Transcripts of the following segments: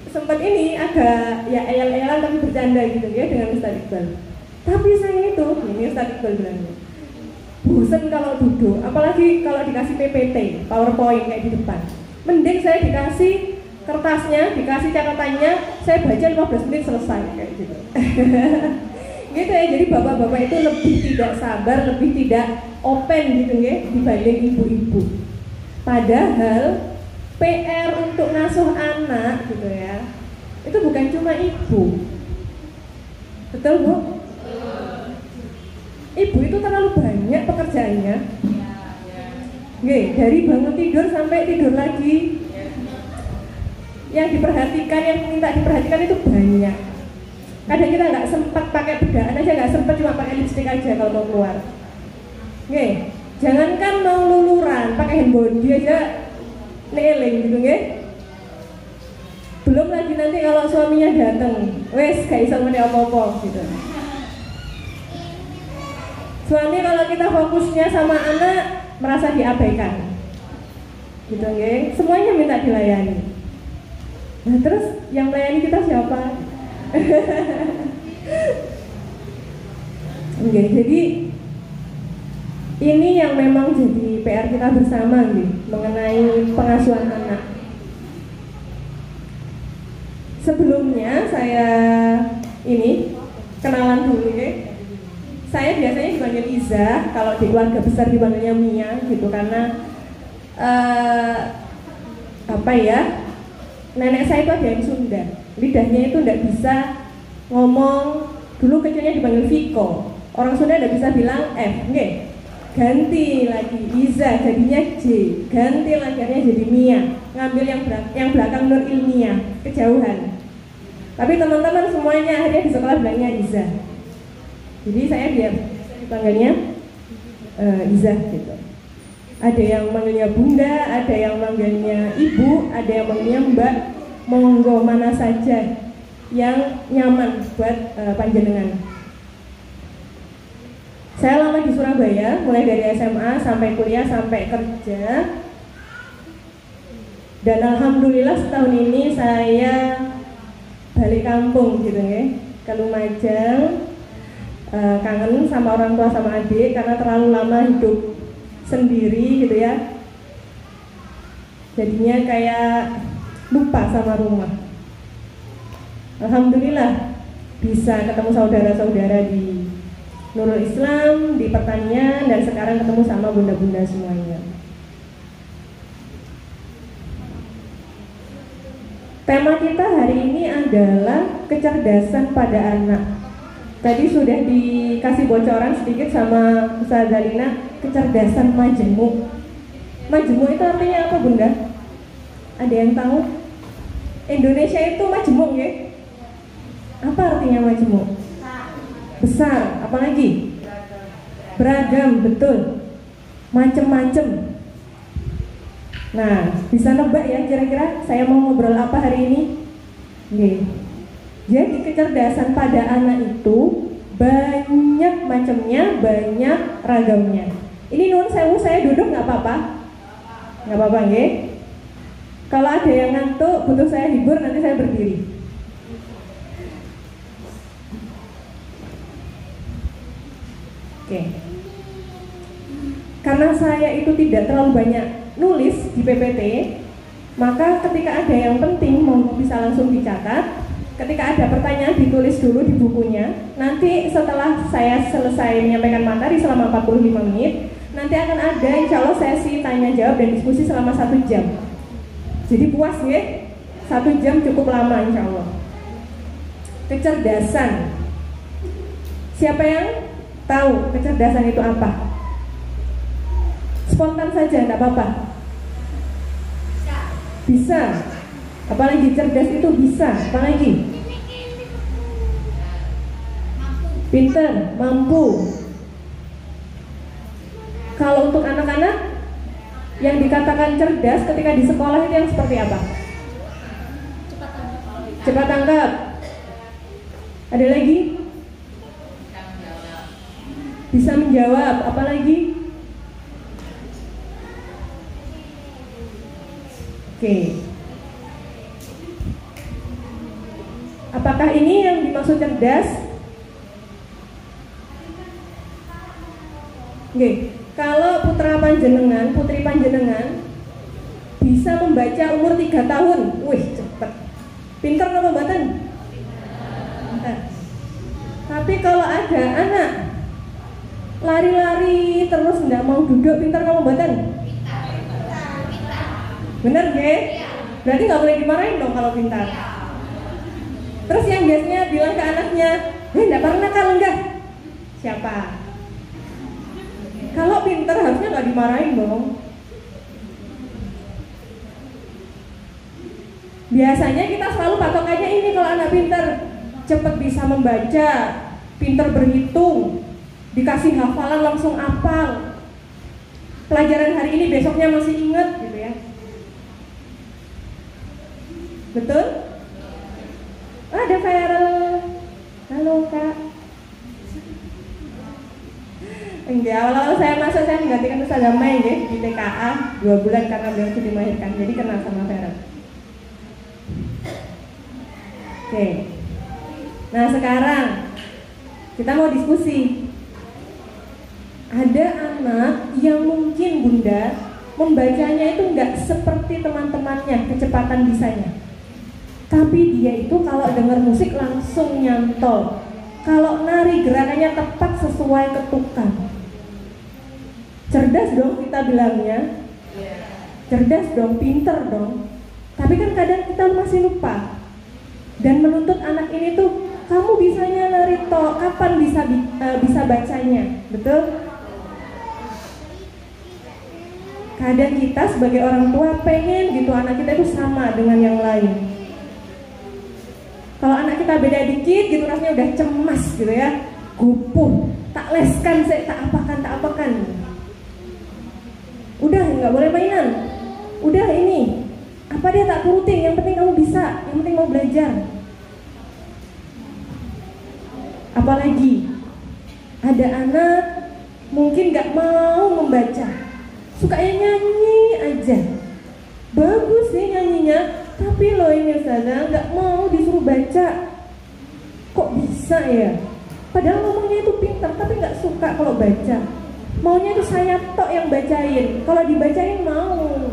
sempat ini agak ya eyal-eyalan tapi bercanda gitu ya dengan Ustaz Iqbal. Tapi saya itu, ini Ustaz Iqbal bilangnya, bosen kalau duduk, apalagi kalau dikasih PPT, PowerPoint kayak di depan. Mending saya dikasih kertasnya, dikasih catatannya, saya baca 15 menit selesai kayak gitu. Gitu ya, jadi bapak-bapak itu lebih tidak sabar, lebih tidak open gitu ya dibanding ibu-ibu. Padahal PR untuk ngasuh anak gitu ya, itu bukan cuma ibu. Betul Bu? Ibu itu terlalu banyak pekerjaannya. Nggih, dari bangun tidur sampai tidur lagi. Yang diperhatikan, yang minta diperhatikan itu banyak. Kadang kita nggak sempat pakai bedaan aja, nggak sempat cuma pakai lipstik aja kalau mau keluar. Nggih, jangankan mau luluran, pakai hand body aja neeling gitu nggih. Belum lagi nanti kalau suaminya datang, wes gak iso ngene apa-apa gitu. Suami kalau kita fokusnya sama anak merasa diabaikan. Gitu nggih, semuanya minta dilayani. Nah, terus yang melayani kita siapa? Oke, jadi ini yang memang jadi PR kita bersama nih, mengenai pengasuhan anak. Sebelumnya saya ini kenalan dulu ya. Saya biasanya dipanggil Iza, kalau di keluarga besar dipanggilnya Mia gitu karena apa ya? Nenek saya itu ada yang Sunda, lidahnya itu tidak bisa ngomong. Dulu kecilnya dipanggil Viko, orang Sunda tidak bisa bilang F, nggih. Ganti lagi Iza jadinya J, ganti lagi akhirnya jadi Mia, ngambil yang belakang Nur Ilmiah, kejauhan. Tapi teman-teman semuanya akhirnya di sekolah bilangnya Iza. Jadi saya dipanggilnya Iza gitu. Ada yang manggilnya bunda, ada yang manggilnya ibu, ada yang manggilnya mbak. Monggo mana saja yang nyaman buat panjenengan. Saya lama di Surabaya, mulai dari SMA sampai kuliah sampai kerja. Dan alhamdulillah setahun ini saya balik kampung gitu ya, ke Lumajang. Kangen sama orang tua sama adik karena terlalu lama hidup sendiri gitu ya, jadinya kayak lupa sama rumah. Alhamdulillah bisa ketemu saudara-saudara di Nurul Islam, di pertanian, dan sekarang ketemu sama bunda-bunda semuanya. Tema kita hari ini adalah kecerdasan pada anak. Tadi sudah dikasih bocoran sedikit sama Ustazah Zalina, kecerdasan majemuk. Majemuk itu artinya apa bunda? Ada yang tahu? Indonesia itu majemuk ya? Apa artinya majemuk? Besar, apalagi? Beragam, betul. Macem-macem. Nah, bisa nebak ya kira-kira saya mau ngobrol apa hari ini? Oke. Jadi kecerdasan pada anak itu banyak macamnya, banyak ragamnya. Ini nun sewu saya duduk nggak apa-apa? Nggak apa-apa nggih? Kalau ada yang ngantuk butuh saya hibur, nanti saya berdiri. Oke. Karena saya itu tidak terlalu banyak nulis di PPT, maka ketika ada yang penting mau bisa langsung dicatat. Ketika ada pertanyaan ditulis dulu di bukunya. Nanti setelah saya selesai menyampaikan materi selama 45 menit, nanti akan ada insya Allah sesi tanya jawab dan diskusi selama 1 jam. Jadi puas ya, 1 jam cukup lama insya Allah. Kecerdasan. Siapa yang tahu kecerdasan itu apa? Spontan saja, tidak apa-apa. Bisa. Apalagi cerdas itu bisa. Apalagi? Pinter, mampu. Kalau untuk anak-anak yang dikatakan cerdas ketika di sekolah itu yang seperti apa? Cepat tanggap. Ada lagi? Bisa menjawab. Apalagi? Oke. Apakah ini yang dimaksud cerdas? Oke, kalau putra panjenengan, putri panjenengan bisa membaca umur 3 tahun, wih cepet. Pinter apa mboten? Pinter. Tapi kalau ada anak lari-lari terus nggak mau duduk, pinter apa mboten? Bener nggih? Berarti nggak boleh dimarahin dong kalau pintar. Terus yang biasanya bilang ke anaknya, nggak pernah kan enggak? Siapa? Kalau pintar harusnya nggak dimarahin dong. Biasanya kita selalu patokannya ini kalau anak pintar, cepat bisa membaca, pintar berhitung, dikasih hafalan langsung hafal. Pelajaran hari ini besoknya masih ingat gitu ya. Betul? Ada viral. Halo Kak. Enggak, awal-awal saya masuk saya menggantikan Ustazah Mai ya, di TKA 2 bulan karena beliau sudah dilahirkan. Jadi kenal sama Vera. Oke. Nah sekarang kita mau diskusi. Ada anak yang mungkin Bunda membacanya itu enggak seperti teman-temannya kecepatan bisanya. Tapi dia itu kalau dengar musik langsung nyantol. Kalau nari gerakannya tepat sesuai ketukan. Cerdas dong kita bilangnya. Cerdas dong, pinter dong. Tapi kan kadang kita masih lupa. Dan menuntut anak ini tuh, kamu bisanya nari toh, kapan bisa bacanya? Betul? Kadang kita sebagai orang tua pengen gitu anak kita itu sama dengan yang lain. Kalau anak kita beda dikit gitu rasanya udah cemas gitu ya, gupuh, tak leskan saya, tak apakan. Udah nggak boleh mainan, udah ini apa dia tak turutin, yang penting kamu bisa, yang penting mau belajar. Apalagi ada anak mungkin nggak mau membaca, sukanya nyanyi aja, bagus sih nyanyinya. Tapi loh ini Ustazah nggak mau disuruh baca. Kok bisa ya? Padahal ngomongnya itu pintar tapi nggak suka kalau baca. Maunya itu saya tok yang bacain. Kalau dibacain mau.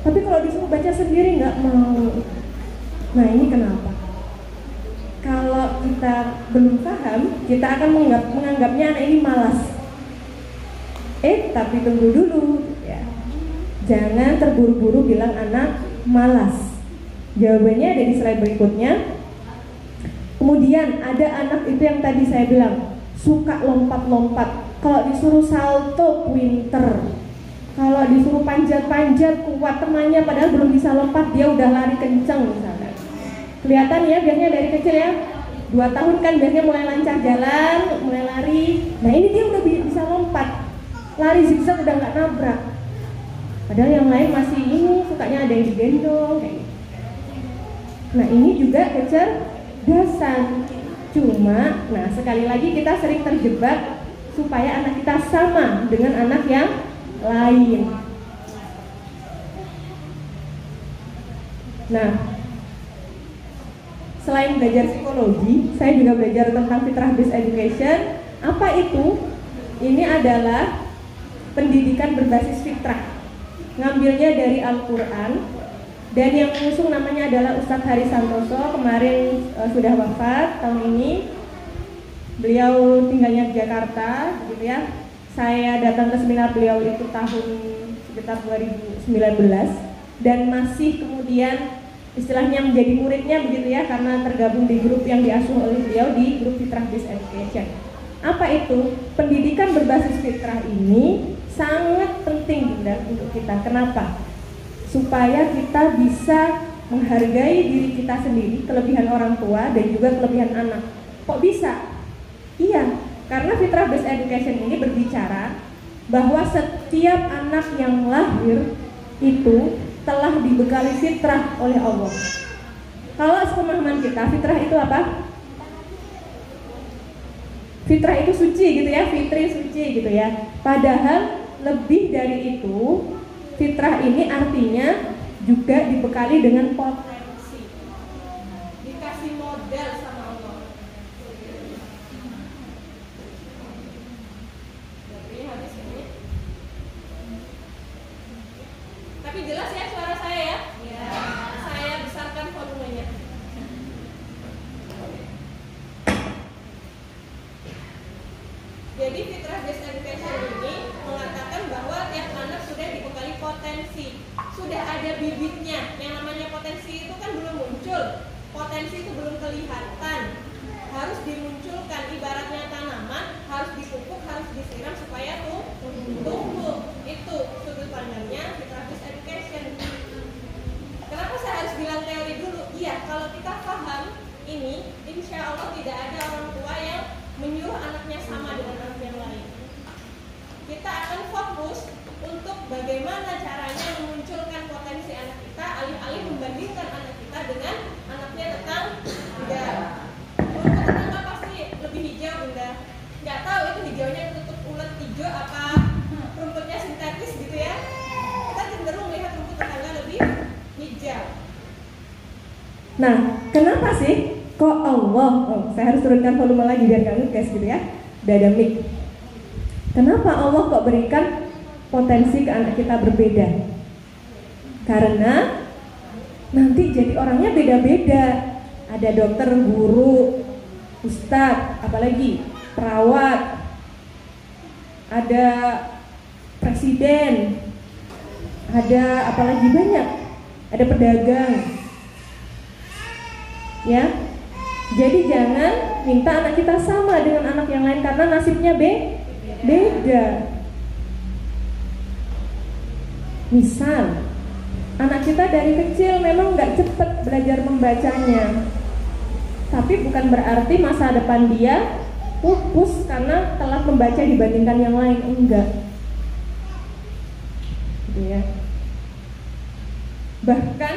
Tapi kalau disuruh baca sendiri nggak mau. Nah ini kenapa? Kalau kita belum paham, kita akan menganggapnya anak ini malas. Tapi tunggu dulu ya. Jangan terburu-buru bilang anak malas. Jawabannya ada di slide berikutnya. Kemudian ada anak itu yang tadi saya bilang suka lompat-lompat. Kalau disuruh salto pinter, kalau disuruh panjat-panjat kuat temannya padahal belum bisa lompat dia udah lari kenceng misalnya. Kelihatan ya biasanya dari kecil ya, 2 tahun kan biasanya mulai lancar jalan, mulai lari. Nah ini dia udah bisa lompat, lari zigzag udah nggak nabrak. Padahal yang lain masih ini sukanya ada yang digendong kayak gitu. Nah ini juga kecerdasan. Cuma, nah sekali lagi kita sering terjebak supaya anak kita sama dengan anak yang lain. Nah, selain belajar psikologi, saya juga belajar tentang fitrah based education. Apa itu? Ini adalah pendidikan berbasis fitrah. Ngambilnya dari Al-Quran. Dan yang mengusung namanya adalah Ustadz Haris Santoso, kemarin sudah wafat tahun ini. Beliau tinggalnya di Jakarta, gitu ya. Saya datang ke seminar beliau itu tahun sekitar 2019 dan masih kemudian istilahnya menjadi muridnya begitu ya, karena tergabung di grup yang diasuh oleh beliau di grup Fitrah Based Education. Apa itu? Pendidikan berbasis fitrah ini sangat penting Bunda untuk kita. Kenapa? Supaya kita bisa menghargai diri kita sendiri, kelebihan orang tua dan juga kelebihan anak. Kok bisa? Iya, karena fitrah based education ini berbicara bahwa setiap anak yang lahir itu telah dibekali fitrah oleh Allah. Kalau sepemahaman kita, fitrah itu apa? Fitrah itu suci gitu ya, fitri suci gitu ya. Padahal lebih dari itu, fitrah ini artinya juga dibekali dengan potensi. Dikasih model Jadi fitrah based education ini mengatakan bahwa tiap anak sudah dibekali potensi, sudah ada bibitnya. Yang namanya potensi itu kan belum muncul, potensi itu belum kelihatan, harus dimunculkan. Ibaratnya tanaman harus dipupuk, harus disiram supaya tumbuh. Itu sudut pandangnya fitrah based education. Kenapa saya harus bilang teori dulu? Iya, kalau kita paham ini, insya Allah tidak ada orang tua yang menyuruh anaknya sama dengan anak yang lain. Kita akan fokus untuk bagaimana caranya memunculkan potensi anak kita, alih-alih membandingkan anak kita dengan anaknya tetangga. Rumput tetangga pasti lebih hijau, Bunda. Nggak tahu itu hijaunya tutup ulet hijau apa rumputnya sintetis gitu ya. Kita cenderung melihat rumput tetangga lebih hijau. Nah, kenapa sih kok Allah, saya harus turunkan volume lagi biar nggak ngegas gitu ya, udah ada mic. Kenapa Allah kok berikan potensi ke anak kita berbeda? Karena nanti jadi orangnya beda-beda. Ada dokter, guru, ustadz, apalagi perawat, ada presiden, ada apalagi banyak, ada pedagang. Ya, jadi jangan minta anak kita sama dengan anak yang lain karena nasibnya beda. Misal, anak kita dari kecil memang nggak cepat belajar membacanya, tapi bukan berarti masa depan dia pupus karena telat membaca dibandingkan yang lain, enggak. Gitu ya. Bahkan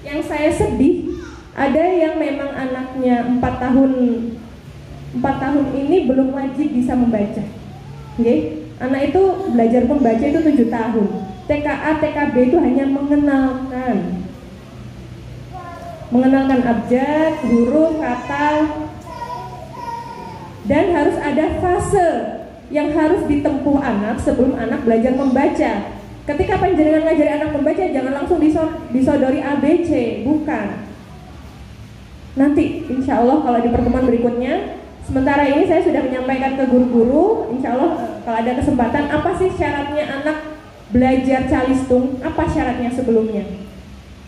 yang saya sedih, ada yang memang anaknya 4 tahun ini belum wajib bisa membaca. Okay? Anak itu belajar membaca itu 7 tahun. TKA, TKB itu hanya mengenalkan abjad, huruf, kata, dan harus ada fase yang harus ditempuh anak sebelum anak belajar membaca. Ketika panjenengan ngajari anak membaca, jangan langsung disodori ABC, bukan. Nanti insya Allah kalau di pertemuan berikutnya, sementara ini saya sudah menyampaikan ke guru-guru, insya Allah kalau ada kesempatan, apa sih syaratnya anak belajar calistung, apa syaratnya sebelumnya.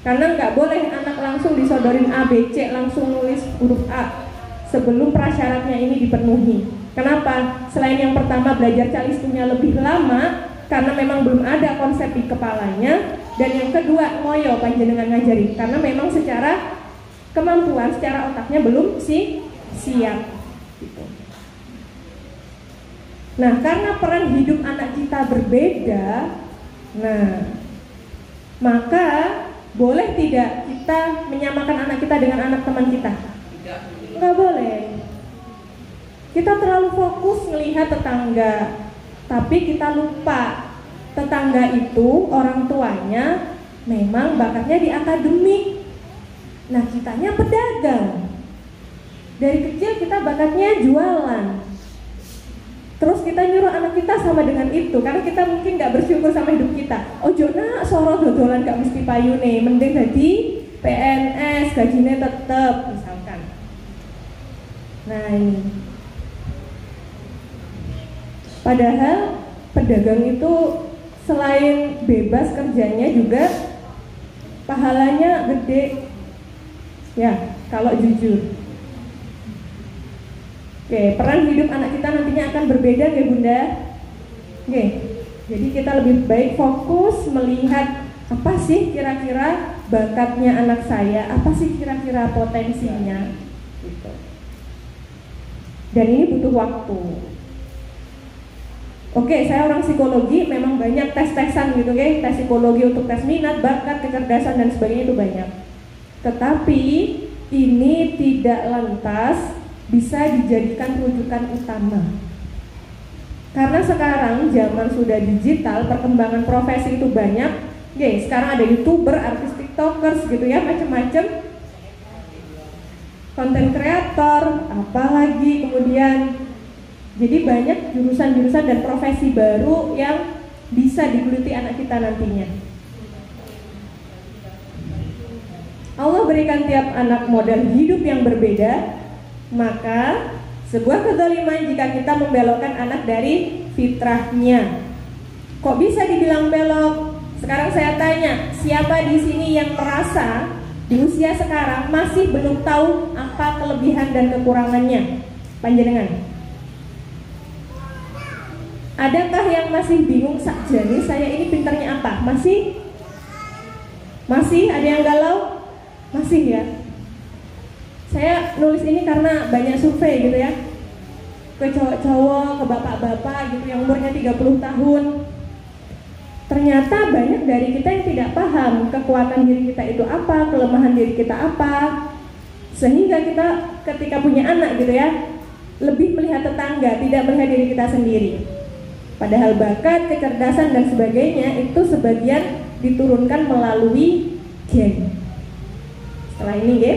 Karena nggak boleh anak langsung disodorin ABC, langsung nulis huruf A sebelum prasyaratnya ini dipenuhi. Kenapa? Selain yang pertama belajar calistungnya lebih lama karena memang belum ada konsep di kepalanya, dan yang kedua ngoyo panjenengan ngajari karena memang secara kemampuan, secara otaknya belum siap gitu. Nah, karena peran hidup anak kita berbeda, nah maka boleh tidak kita menyamakan anak kita dengan anak teman kita? Nggak boleh. Kita terlalu fokus melihat tetangga, tapi kita lupa tetangga itu orang tuanya memang bakatnya di akademik. Nah, kitanya pedagang. Dari kecil kita bakatnya jualan. Terus kita nyuruh anak kita sama dengan itu, karena kita mungkin gak bersyukur sama hidup kita. Ojo nak soro dodolan gak mesti payune, mending jadi PNS, gajinya tetep misalkan. Nah ini. Padahal pedagang itu selain bebas kerjanya juga pahalanya gede. Ya, kalau jujur. Oke, peran hidup anak kita nantinya akan berbeda ya Bunda. Oke, jadi kita lebih baik fokus melihat apa sih kira-kira bakatnya anak saya, apa sih kira-kira potensinya gitu. Dan ini butuh waktu. Oke, saya orang psikologi, memang banyak tes-tesan gitu ya, tes psikologi untuk tes minat, bakat, kecerdasan dan sebagainya itu banyak. Tetapi ini tidak lantas bisa dijadikan rujukan utama. Karena sekarang zaman sudah digital, perkembangan profesi itu banyak. Oke, sekarang ada YouTuber, artis TikTokers gitu ya, macam-macam. Konten kreator, apalagi kemudian. Jadi banyak jurusan-jurusan dan profesi baru yang bisa digeluti anak kita nantinya. Allah berikan tiap anak model hidup yang berbeda, maka Sebuah kezaliman jika kita membelokkan anak dari fitrahnya. Kok bisa dibilang belok? Sekarang saya tanya, siapa di sini yang merasa di usia sekarang masih belum tahu apa kelebihan dan kekurangannya? Panjenengan? Adakah yang masih bingung saja nih, saya ini pintarnya apa? Masih? Masih? Ada yang galau? Masih ya? Saya nulis ini karena banyak survei gitu ya, ke cowok-cowok, ke bapak-bapak gitu yang umurnya 30 tahun. Ternyata banyak dari kita yang tidak paham kekuatan diri kita itu apa, kelemahan diri kita apa. Sehingga kita ketika punya anak gitu ya, lebih melihat tetangga, tidak melihat diri kita sendiri. Padahal bakat, kecerdasan dan sebagainya itu sebagian diturunkan melalui gen. Setelah ini ya.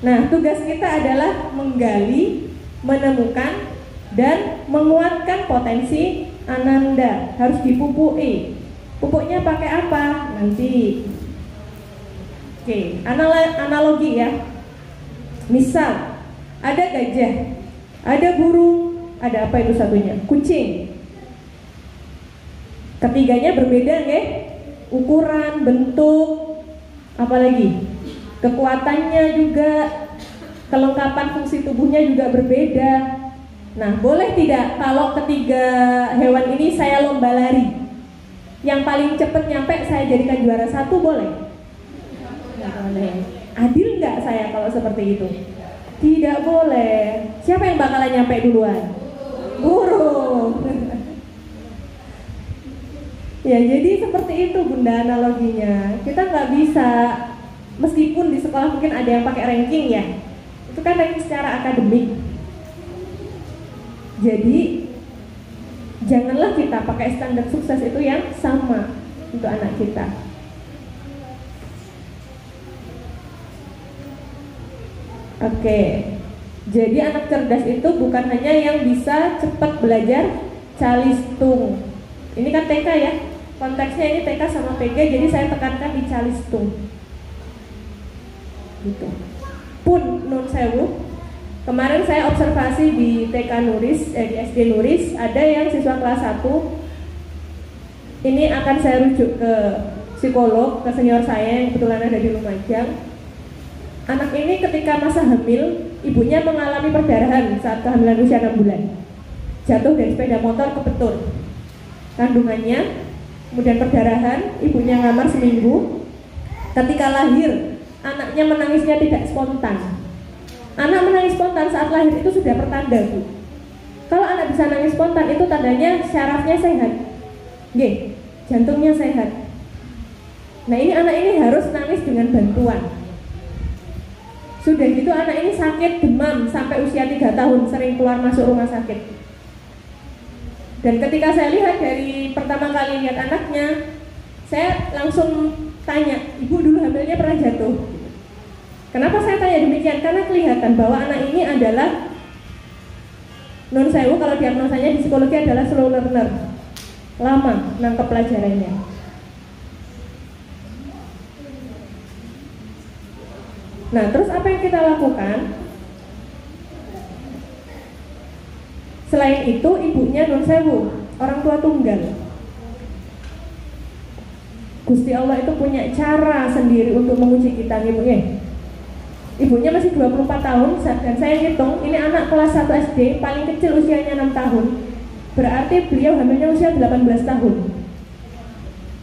Nah, tugas kita adalah menggali, menemukan, dan menguatkan potensi Ananda. Harus dipupuki. Pupuknya pakai apa? Nanti. Oke, analogi ya. Misal, ada gajah, ada burung, ada apa itu satunya? Kucing. Ketiganya berbeda nggih? Ukuran, bentuk, apalagi? Kekuatannya juga, kelengkapan fungsi tubuhnya juga berbeda. Nah, boleh tidak kalau ketiga hewan ini saya lomba lari? Yang paling cepat nyampe saya jadikan juara 1, boleh? Nggak boleh. Adil nggak saya kalau seperti itu? Tidak boleh. Siapa yang bakalan nyampe duluan? Burung. Ya, jadi seperti itu Bunda analoginya. Kita nggak bisa, meskipun di sekolah mungkin ada yang pakai ranking ya, itu kan ranking secara akademik. Jadi janganlah kita pakai standar sukses itu yang sama untuk anak kita. Oke, jadi anak cerdas itu bukan hanya yang bisa cepat belajar calistung. Ini kan TK ya, konteksnya ini TK sama PG, jadi saya tekankan di calistung. Gitu. Pun nun sewu, kemarin saya observasi di TK Nuris, di SD Nuris, ada yang siswa kelas 1. Ini akan saya rujuk ke psikolog, ke senior saya yang kebetulan ada di Lumajang. Anak ini ketika masa hamil, ibunya mengalami perdarahan saat kehamilan usia 6 bulan. Jatuh dari sepeda motor kebetur kandungannya, kemudian perdarahan, ibunya ngamar seminggu. Ketika lahir, anaknya menangisnya tidak spontan. Anak menangis spontan saat lahir itu sudah pertanda, Bu. Kalau anak bisa nangis spontan itu tandanya syarafnya sehat. Nggih, jantungnya sehat. Nah, ini anak ini harus nangis dengan bantuan. Sudah gitu anak ini sakit demam sampai usia 3 tahun, sering keluar masuk rumah sakit. Dan ketika saya lihat dari pertama kali lihat anaknya, saya langsung tanya, ibu dulu hamilnya pernah jatuh? Kenapa saya tanya demikian? Karena kelihatan bahwa anak ini adalah non sewu, kalau diagnosanya di psikologi adalah slow learner, lama nangkep pelajarannya. Nah, terus apa yang kita lakukan? Selain itu, ibunya non sewu, orang tua tunggal. Gusti Allah itu punya cara sendiri untuk menguji kita, ibunya. Ibunya masih 24 tahun dan saya hitung ini anak kelas 1 SD, paling kecil usianya 6 tahun. Berarti beliau hamilnya usia 18 tahun.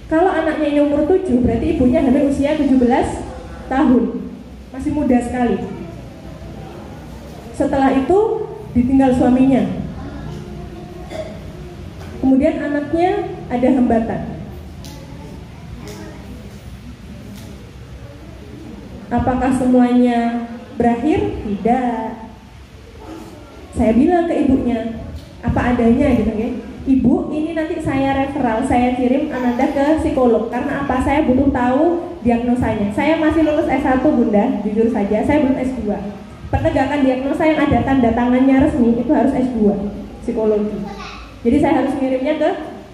Kalau anaknya ini umur 7, berarti ibunya hamil usia 17 tahun. Masih muda sekali. Setelah itu ditinggal suaminya. Kemudian anaknya ada hambatan. Apakah semuanya berakhir? Tidak. Saya bilang ke ibunya, apa adanya gitu ya. Ibu, ini nanti saya referral, saya kirim Ananda ke psikolog. Karena apa? Saya butuh tahu diagnosanya. Saya masih lulus S1 Bunda, jujur saja, saya belum S2. Penegakan diagnosa yang ada tanda tangannya resmi itu harus S2 psikologi. Jadi saya harus ngirimnya ke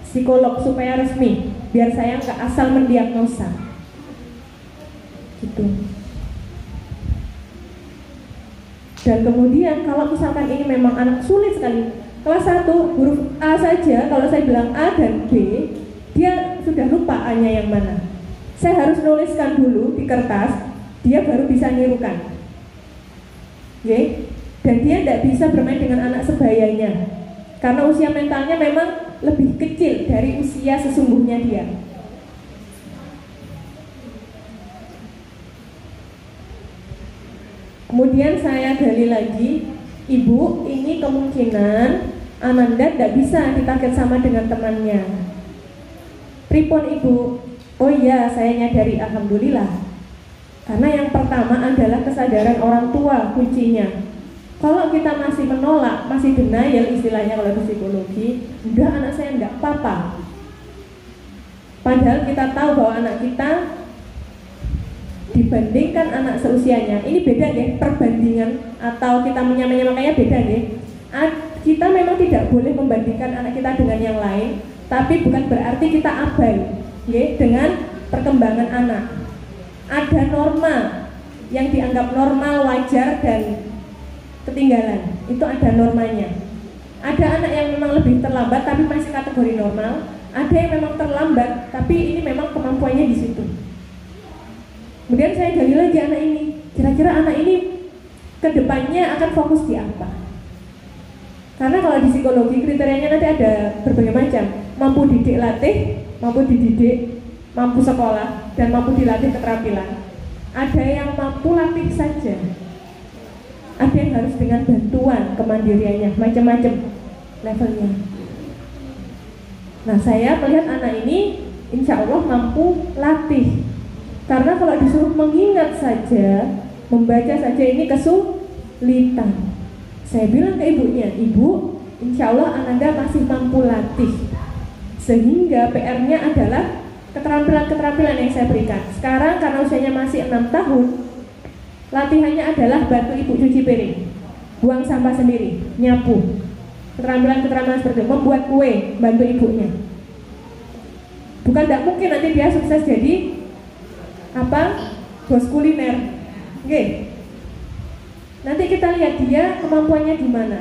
psikolog supaya resmi, biar saya nggak asal mendiagnosa. Gitu. Dan kemudian kalau misalkan ini memang anak sulit sekali, kelas 1 huruf A saja, kalau saya bilang A dan B, dia sudah lupa A-nya yang mana. Saya harus nuliskan dulu di kertas, dia baru bisa nirukan. Oke? Dan dia tidak bisa bermain dengan anak sebayanya, karena usia mentalnya memang lebih kecil dari usia sesungguhnya dia. Kemudian saya gali lagi, Ibu, ini kemungkinan Ananda tidak bisa ditarget sama dengan temannya. Pripun Ibu? Oh iya, saya nyadari, alhamdulillah. Karena yang pertama adalah kesadaran orang tua kuncinya. Kalau kita masih menolak, masih denial istilahnya kalau di psikologi, udah anak saya enggak apa-apa. Padahal kita tahu bahwa anak kita dibandingkan anak seusianya, ini beda ya, perbandingan atau kita menyamakannya beda ya. Kita memang tidak boleh membandingkan anak kita dengan yang lain, tapi bukan berarti kita abai ya, dengan perkembangan anak. Ada norma yang dianggap normal, wajar, dan ketinggalan, itu ada normanya. Ada anak yang memang lebih terlambat tapi masih kategori normal, ada yang memang terlambat tapi ini memang kemampuannya di situ. Kemudian saya gali lagi anak ini, kira-kira anak ini kedepannya akan fokus di apa? Karena kalau di psikologi kriterianya nanti ada berbagai macam, mampu didik latih, mampu dididik, mampu sekolah, dan mampu dilatih keterampilan. Ada yang mampu latih saja, ada yang harus dengan bantuan kemandiriannya, macam-macam levelnya. Nah, saya melihat anak ini insya Allah mampu latih. Karena kalau disuruh mengingat saja, membaca saja ini kesulitan. Saya bilang ke ibunya, Ibu, insya Allah Ananda masih mampu latih. Sehingga PR-nya adalah keterampilan-keterampilan yang saya berikan. Sekarang karena usianya masih 6 tahun, latihannya adalah bantu ibu cuci piring, buang sampah sendiri, nyapu. Keterampilan-keterampilan seperti itu, membuat kue, bantu ibunya. Bukan tidak mungkin nanti dia sukses jadi bos kuliner. Oke. Nanti kita lihat dia kemampuannya di mana.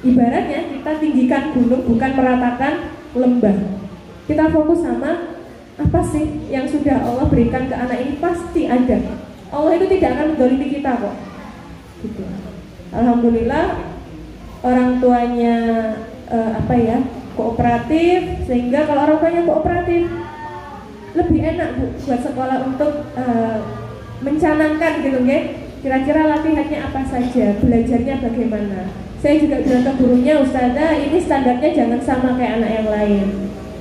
Ibaratnya kita tinggikan gunung, bukan meratakan lembah. Kita fokus sama apa sih yang sudah Allah berikan ke anak ini, pasti ada. Allah itu tidak akan mendolimi kita kok. Gitu. Alhamdulillah orang tuanya kooperatif, sehingga kalau orang tuanya kooperatif lebih enak Bu buat sekolah untuk mencanangkan gitu ya. Kira-kira latihannya apa saja, belajarnya bagaimana. Saya juga bilang ke gurunya, Ustazah ini standarnya jangan sama kayak anak yang lain.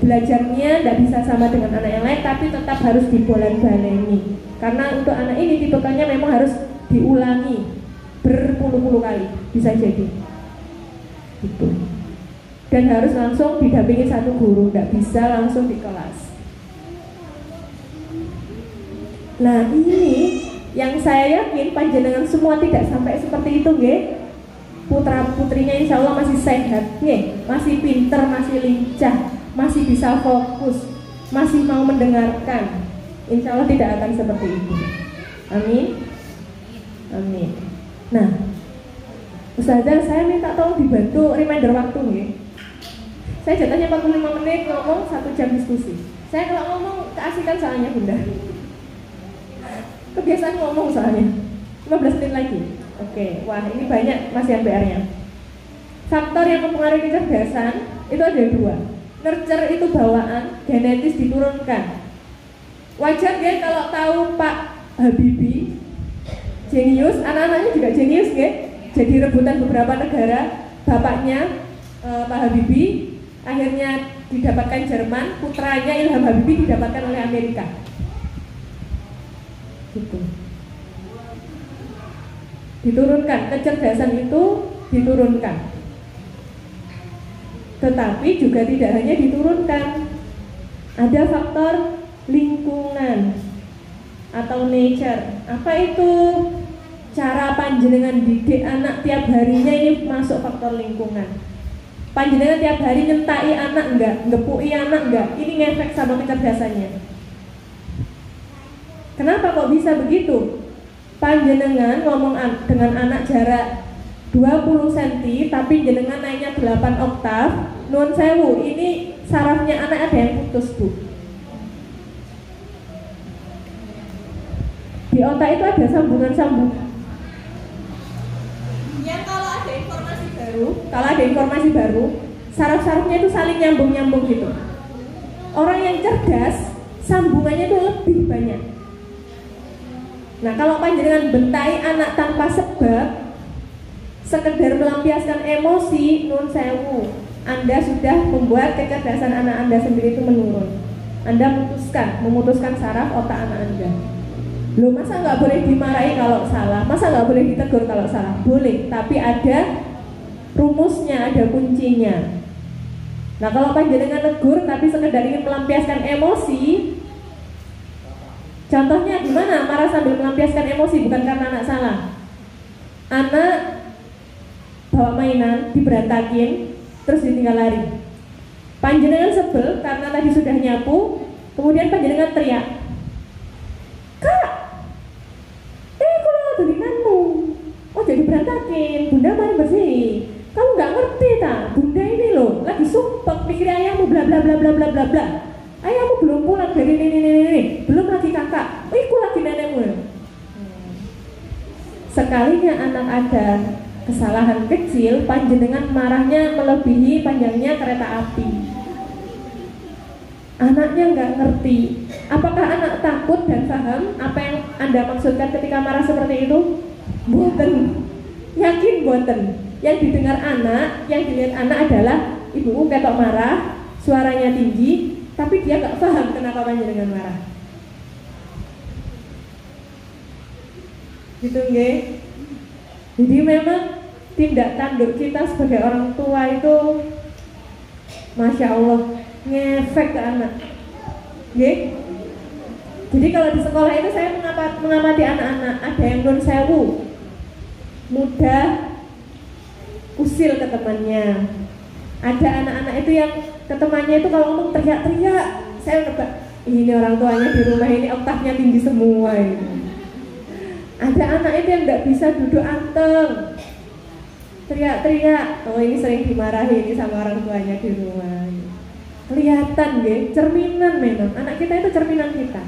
Belajarnya tidak bisa sama dengan anak yang lain, tapi tetap harus dibolan-baleni. Karena untuk anak ini tipikalnya memang harus diulangi berpuluh-puluh kali, bisa jadi. Gitu. Dan harus langsung didampingi satu guru, tidak bisa langsung di kelas. Nah ini yang saya yakin panjenengan semua tidak sampai seperti itu nggih. Putra putrinya insya Allah masih sehat nggih, masih pinter, masih lincah, masih bisa fokus, masih mau mendengarkan. Insya Allah tidak akan seperti itu. Amin. Amin. Nah, Ustazah saya minta tolong dibantu reminder waktu nggih. Saya jatahnya 45 menit ngomong, 1 jam diskusi. Saya kalau ngomong keasikan soalnya Bunda. Kebiasaan ngomong soalnya 15 menit lagi. Oke, wah ini banyak masih PR-nya. Faktor yang mempengaruhi kecerdasan itu ada 2. Nurture itu bawaan, genetis diturunkan. Wajar ya kalau tahu Pak Habibie jenius, anak-anaknya juga jenius ya. Jadi rebutan beberapa negara, bapaknya Pak Habibie akhirnya didapatkan Jerman, putranya Ilham Habibie didapatkan oleh Amerika. Gitu. Diturunkan, kecerdasan itu diturunkan. Tetapi juga tidak hanya diturunkan, ada faktor lingkungan atau nature. Apa itu? Cara panjenengan didik anak tiap harinya ini masuk faktor lingkungan. Panjenengan tiap hari nyentai anak enggak, ngepui anak enggak, ini ngefek sama kecerdasannya. Kenapa kok bisa begitu? panjenengan ngomong dengan anak jarak 20 cm tapi jenengan naiknya 8 oktav, nuwun sewu, ini sarafnya anak ada yang putus, Bu. Di otak itu ada sambungan-sambungan. Yang kalau ada informasi baru, saraf-sarafnya itu saling nyambung-nyambung gitu. Orang yang cerdas, sambungannya itu lebih banyak. Nah, kalau panjenengan bentai anak tanpa sebab, sekedar melampiaskan emosi, nun sewu, Anda sudah membuat kecerdasan anak Anda sendiri itu menurun. Anda memutuskan saraf otak anak Anda. Loh, masa nggak boleh dimarahi kalau salah? Masa nggak boleh ditegur kalau salah? Boleh, tapi ada rumusnya, ada kuncinya. Nah, kalau panjenengan negur tapi sekedar ingin melampiaskan emosi, contohnya gimana? Marah sambil melampiaskan emosi, bukan karena anak salah. Anak bawa mainan, diberantakin, terus ditinggal lari. Panjenengan sebel karena tadi sudah nyapu, kemudian panjenengan teriak, "Kak, kalau tulinanmu, oh jadi berantakin, bunda mari bersih. Kamu nggak ngerti tak? Bunda ini loh lagi sumpek pikir ayahmu bla bla bla bla bla bla bla. Ayahmu belum pulang dari ini, belum lagi kakak. Iku lagi nenekmu." Sekalinya anak ada kesalahan kecil, panjenengan marahnya melebihi panjangnya kereta api. Anaknya nggak ngerti. Apakah anak takut dan paham apa yang Anda maksudkan ketika marah seperti itu? Boten. Yakin boten. Yang didengar anak, yang dilihat anak adalah ibu ketok marah, suaranya tinggi, tapi dia nggak paham kenapa panjenengan marah. Gitu nggih. Jadi memang tindak tanduk kita sebagai orang tua itu Masya Allah ngefek ke anak. Nggih. Jadi kalau di sekolah itu saya mengamati anak-anak, ada yang nun sewu, mudah usil ke temannya. Ada anak-anak itu yang ke temannya itu kalau ngomong teriak-teriak, saya nebak ini orang tuanya di rumah ini oktavnya tinggi semua ini. Ada anak itu yang nggak bisa duduk anteng, teriak-teriak, oh ini sering dimarahi ini sama orang tuanya di rumah. Kelihatan ya, cerminan memang, anak kita itu cerminan kita.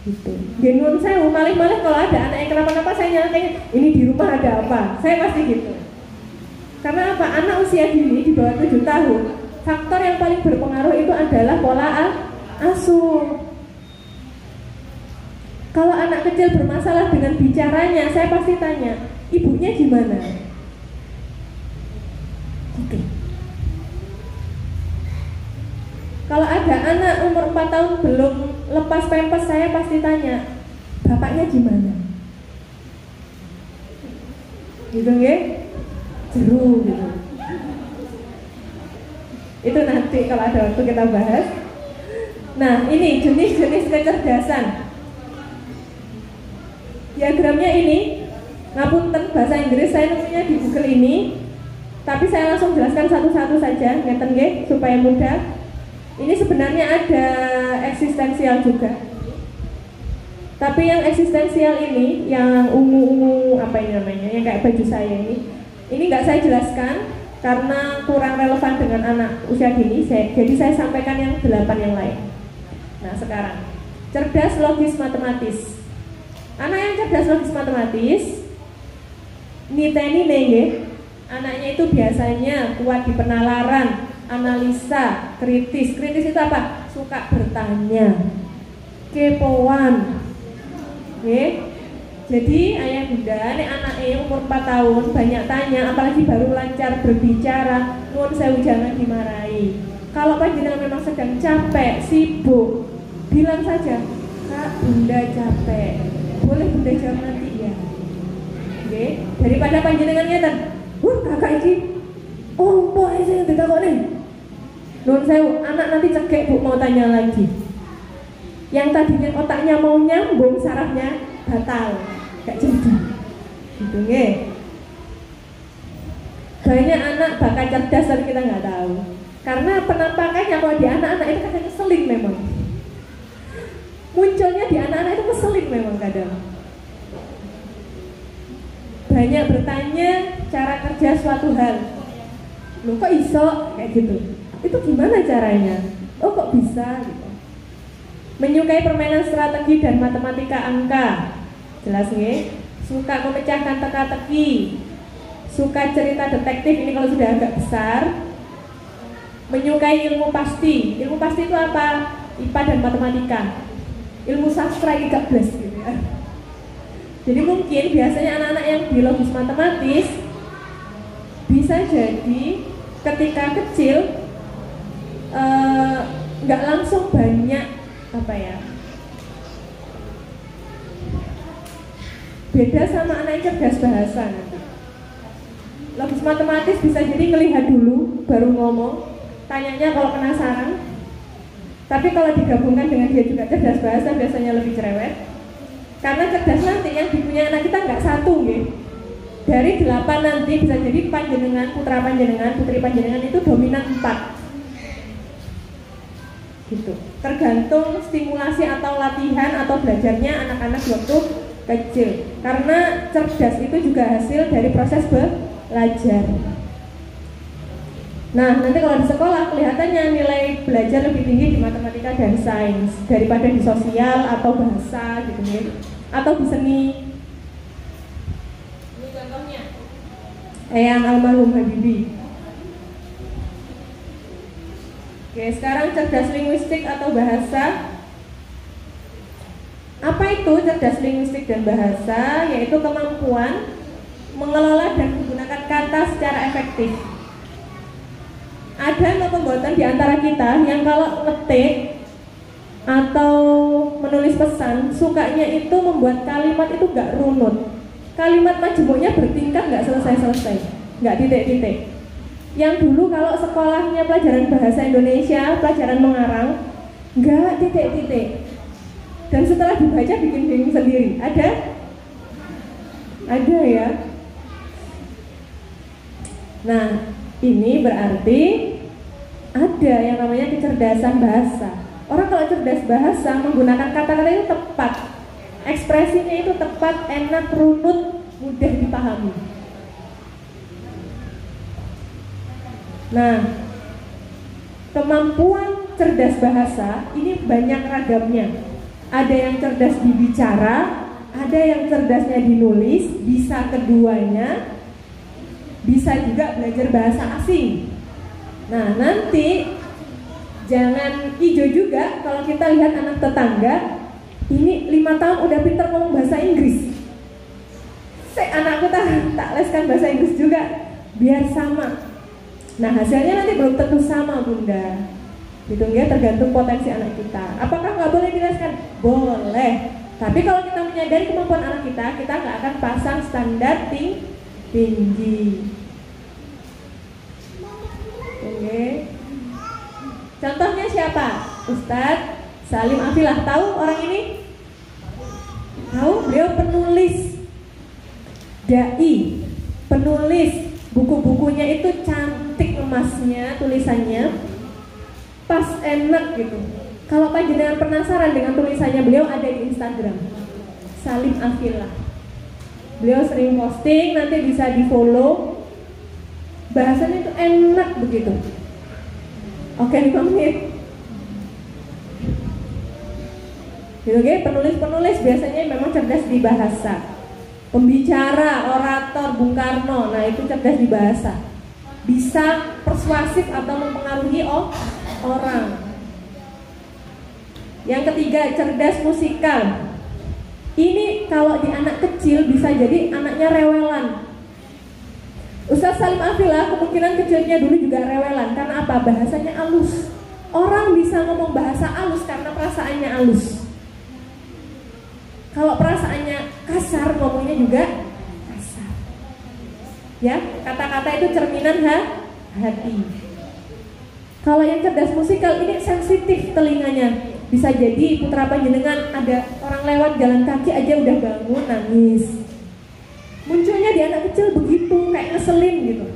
Gitu. Genun saya malih-malih kalau ada anak yang kenapa-napa saya nyalain ini di rumah ada apa, saya pasti gitu. Karena apa? Anak usia dini di bawah 7 tahun, faktor yang paling berpengaruh itu adalah pola asuh. Kalau anak kecil bermasalah dengan bicaranya, saya pasti tanya, ibunya gimana? Gitu. Kalau ada anak umur 4 tahun belum lepas pampers, saya pasti tanya, bapaknya gimana? Gitu nggih? Jeru gitu. Itu nanti kalau ada waktu kita bahas. Nah, ini jenis-jenis kecerdasan. Diagramnya ini, ngapunten bahasa Inggris saya nemunya di Google ini, tapi saya langsung jelaskan satu-satu saja, ngeten nggih, supaya mudah. Ini sebenarnya ada eksistensial juga. Tapi yang eksistensial ini, yang ungu-ungu apa ini namanya, yang kayak baju saya ini nggak saya jelaskan karena kurang relevan dengan anak usia dini. Jadi saya sampaikan yang 8 yang lain. Nah sekarang, cerdas logis matematis. Anak yang cerdas logis matematis, niteni nggih. Anaknya itu biasanya kuat di penalaran, analisa, kritis. Kritis itu apa? Suka bertanya, kepoan. Oke. Jadi ayah bunda, nek anaknya umur 4 tahun banyak tanya, apalagi baru lancar berbicara, nuwun sewu jangan dimarahi. Kalau panjenengan memang sedang capek, sibuk, bilang saja, "Kak, bunda capek." Boleh bunda jawab nanti ya. Oke. Daripada panjenengan ngeten, kakak iki ompo sing ditakoni. Nuwun sewu, anak nanti cekek Bu mau tanya lagi. Yang tadinya otaknya mau nyambung sarafnya batal, gak jadi. Gitu nggih. Banyak anak bakal cerdas tapi kita nggak tahu. Karena penampakannya kalau di anak-anak itu kadang keselin memang. Munculnya di anak-anak itu keselin memang kadang. banyak bertanya cara kerja suatu hal. Loh kok iso kayak gitu? Itu gimana caranya? Oh kok bisa gitu. Menyukai permainan strategi dan matematika angka. Jelas nggih? Suka memecahkan teka-teki. Suka cerita detektif, ini kalau sudah agak besar. Menyukai ilmu pasti. Ilmu pasti itu apa? IPA dan matematika. Ilmu sastra ini gak belas gitu ya. Jadi mungkin biasanya anak-anak yang biologis matematis bisa jadi ketika kecil nggak langsung banyak apa ya, beda sama anak yang cerdas bahasa nanti. Logis matematis bisa jadi ngelihat dulu baru ngomong, tanyanya kalau penasaran. Tapi kalau digabungkan dengan dia juga cerdas bahasa biasanya lebih cerewet. Karena cerdas nanti yang dipunya anak kita nggak satu gitu. Dari 8 nanti bisa jadi panjenengan, putra panjenengan, putri panjenengan itu dominan 4 gitu. Tergantung stimulasi atau latihan atau belajarnya anak-anak waktu kecil. Karena cerdas itu juga hasil dari proses belajar. Nah, nanti kalau di sekolah kelihatannya nilai belajar lebih tinggi di matematika dan sains daripada di sosial atau bahasa gitu nih. Atau di seni. Ini contohnya. Eyang almarhum Habibie. Oke, sekarang cerdas linguistik atau bahasa. Apa itu cerdas linguistik dan bahasa? Yaitu kemampuan mengelola dan menggunakan kata secara efektif. Ada pembuatan di antara kita yang kalau ngetik atau menulis pesan sukanya itu membuat kalimat itu gak runut. Kalimat majemuknya bertingkat gak selesai-selesai, gak titik-titik. Yang dulu kalau sekolahnya pelajaran bahasa Indonesia, pelajaran mengarang, gak titik-titik. Dan setelah dibaca bikin bingung sendiri. Ada? Ada ya. Nah, ini berarti ada yang namanya kecerdasan bahasa. Orang kalau cerdas bahasa menggunakan kata-kata itu tepat, ekspresinya itu tepat, enak, runut, mudah dipahami. Nah, kemampuan cerdas bahasa ini banyak ragamnya. Ada yang cerdas dibicara, ada yang cerdasnya dinulis, bisa keduanya, bisa juga belajar bahasa asing. Nah, nanti jangan hijau juga kalau kita lihat anak tetangga ini 5 tahun udah pintar ngomong bahasa Inggris. Anakku tak leskan bahasa Inggris juga biar sama. Nah, hasilnya nanti belum tentu sama, Bunda. Gitu ya, tergantung potensi anak kita. Apakah nggak boleh dileskan? Boleh. Tapi kalau kita menyadari kemampuan anak kita nggak akan pasang standar tinggi. Oke. Contohnya siapa? Ustadz Salim Afilah. Tahu orang ini? Tahu? Beliau penulis, dai, penulis. Buku-bukunya itu cantik emasnya, tulisannya pas, enak gitu. Kalau panjenengan penasaran dengan tulisannya beliau, ada di Instagram Salim Afilah. Beliau sering posting, nanti bisa di follow. Bahasanya itu enak begitu. Oke, 5 menit. Gitu, oke, penulis-penulis biasanya memang cerdas di bahasa. Pembicara, orator, Bung Karno, nah itu cerdas di bahasa. Bisa persuasif atau mempengaruhi orang. Yang ketiga, cerdas musikal. Ini kalau di anak kecil bisa jadi anaknya rewelan. Ustadz Salim Afilah kemungkinan kecilnya dulu juga rewelan. Karena apa? Bahasanya halus. Orang bisa ngomong bahasa halus karena perasaannya halus. Kalau perasaannya kasar, ngomongnya juga kasar. Ya, kata-kata itu cerminan hati. Kalau yang cerdas musikal ini sensitif telinganya. Bisa jadi putra panjenengan ada orang lewat jalan kaki aja udah bangun nangis. Munculnya di anak kecil begitu, kayak ngeselin gitu.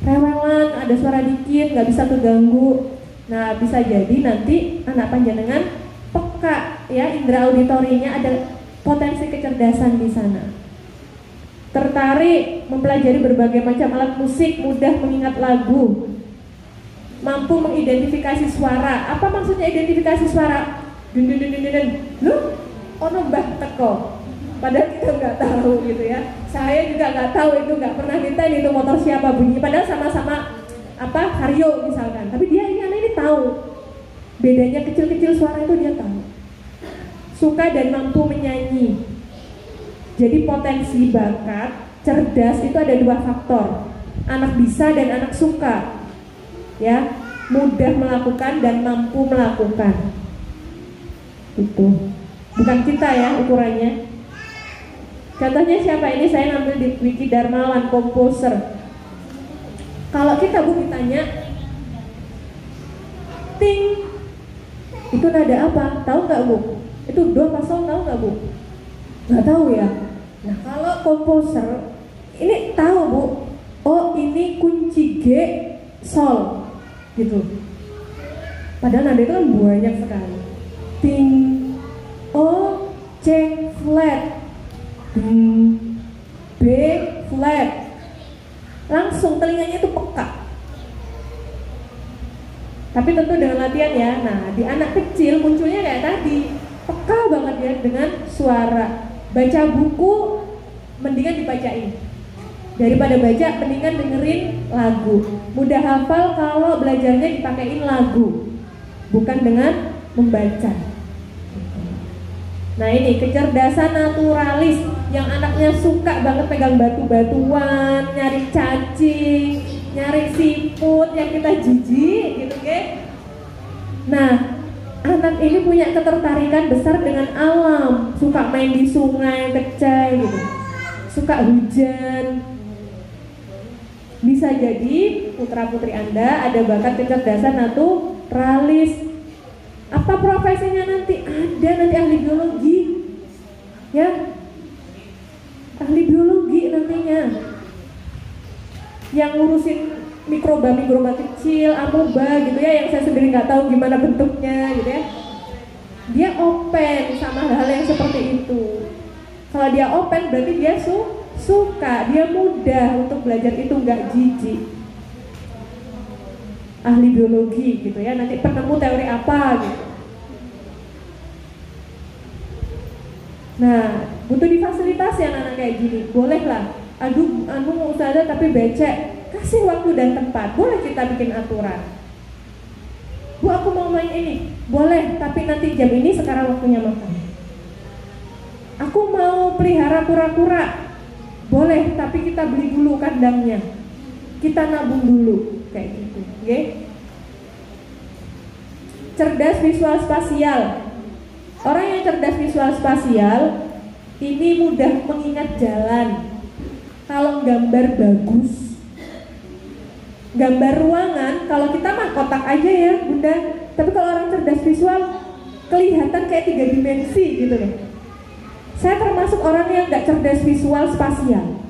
Rewelan, ada suara dikit, nggak bisa keganggu. Nah, bisa jadi nanti anak panjenengan peka ya, indera auditorinya ada potensi kecerdasan di sana. tertarik mempelajari berbagai macam alat musik, mudah mengingat lagu, mampu mengidentifikasi suara. Apa maksudnya identifikasi suara? Dun dun dun dun dun. Loh, ono mbah teko. Padahal kita nggak tahu gitu ya. Saya juga nggak tahu itu, nggak pernah minta itu motor siapa bunyi. Padahal sama-sama apa Vario misalkan. Tapi dia ini tahu. Bedanya kecil-kecil suara itu dia tahu. Suka dan mampu menyanyi. Jadi potensi, bakat, cerdas itu ada dua faktor. Anak bisa dan anak suka. Ya, mudah melakukan dan mampu melakukan. Itu. Bukan kita ya ukurannya. Contohnya siapa ini? Saya ngambil di Wiki Darmawan, komposer. Kalau kita ditanya, ting, itu nada apa? Tahu nggak Bu? Itu do apa sol, tahu nggak Bu? Nggak tahu ya. Nah kalau komposer ini tahu Bu. Oh ini kunci G sol, gitu. Padahal nada itu kan banyak sekali. Ting, O, C flat, B flat. Langsung telinganya itu peka. Tapi tentu dengan latihan ya. Nah di anak kecil munculnya kayak tadi, peka banget ya dengan suara. Baca buku mendingan dibacain daripada baca, mendingan dengerin lagu. Mudah hafal kalau belajarnya dipakein lagu, bukan dengan membaca. Nah ini kecerdasan naturalis, yang anaknya suka banget pegang batu-batuan, nyari cacing, nyari siput yang kita jijik gitu ke. Nah anak ini punya ketertarikan besar dengan alam, suka main di sungai, kecai gitu, suka hujan. Bisa jadi putra putri Anda ada bakat kecerdasan naturalis. Apa profesinya nanti? Ada nanti ahli biologi, ya, ahli biologi nantinya, yang ngurusin mikroba kecil, amoeba gitu ya, yang saya sendiri nggak tahu gimana bentuknya gitu ya. Dia open sama hal-hal yang seperti itu. Kalau dia open berarti dia suka, dia mudah untuk belajar itu, nggak jijik. Ahli biologi gitu ya, nanti penemu teori apa gitu. Nah butuh difasilitasi anak-anak kayak gini, boleh lah. Aduh, mau ustazah tapi becek. Kasih waktu dan tempat, boleh kita bikin aturan. Bu aku mau main ini, boleh, tapi nanti jam ini sekarang waktunya makan. Aku mau pelihara kura-kura, boleh, tapi kita beli dulu kandangnya, kita nabung dulu, kayak gitu, oke? Cerdas visual spasial. Orang yang cerdas visual spasial ini mudah mengingat jalan. Kalau gambar bagus, gambar ruangan, kalau kita mah kotak aja ya Bunda. Tapi kalau orang cerdas visual kelihatan kayak 3 dimensi gitu loh. Saya termasuk orang yang gak cerdas visual spasial.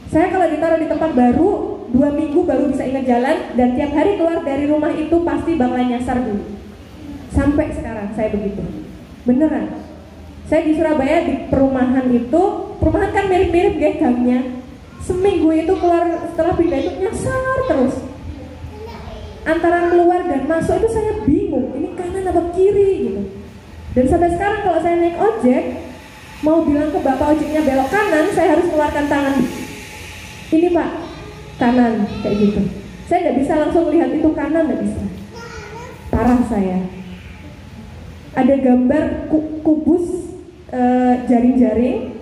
Saya kalau ditaruh di tempat baru 2 minggu baru bisa ingat jalan, dan tiap hari keluar dari rumah itu pasti bakalan nyasar dulu. Sampai sekarang saya begitu, beneran. Saya di Surabaya di perumahan itu, perumahan kan mirip-mirip gangnya. Seminggu itu keluar setelah pindah itu nyasar terus. Antara keluar dan masuk itu saya bingung, ini kanan apa kiri gitu. Dan sampai sekarang kalau saya naik ojek, mau bilang ke bapak ojeknya belok kanan, saya harus keluarkan tangan. Ini Pak, kanan, kayak gitu. Saya nggak bisa langsung lihat itu kanan, nggak bisa. Parah saya. Ada gambar kubus jaring-jaring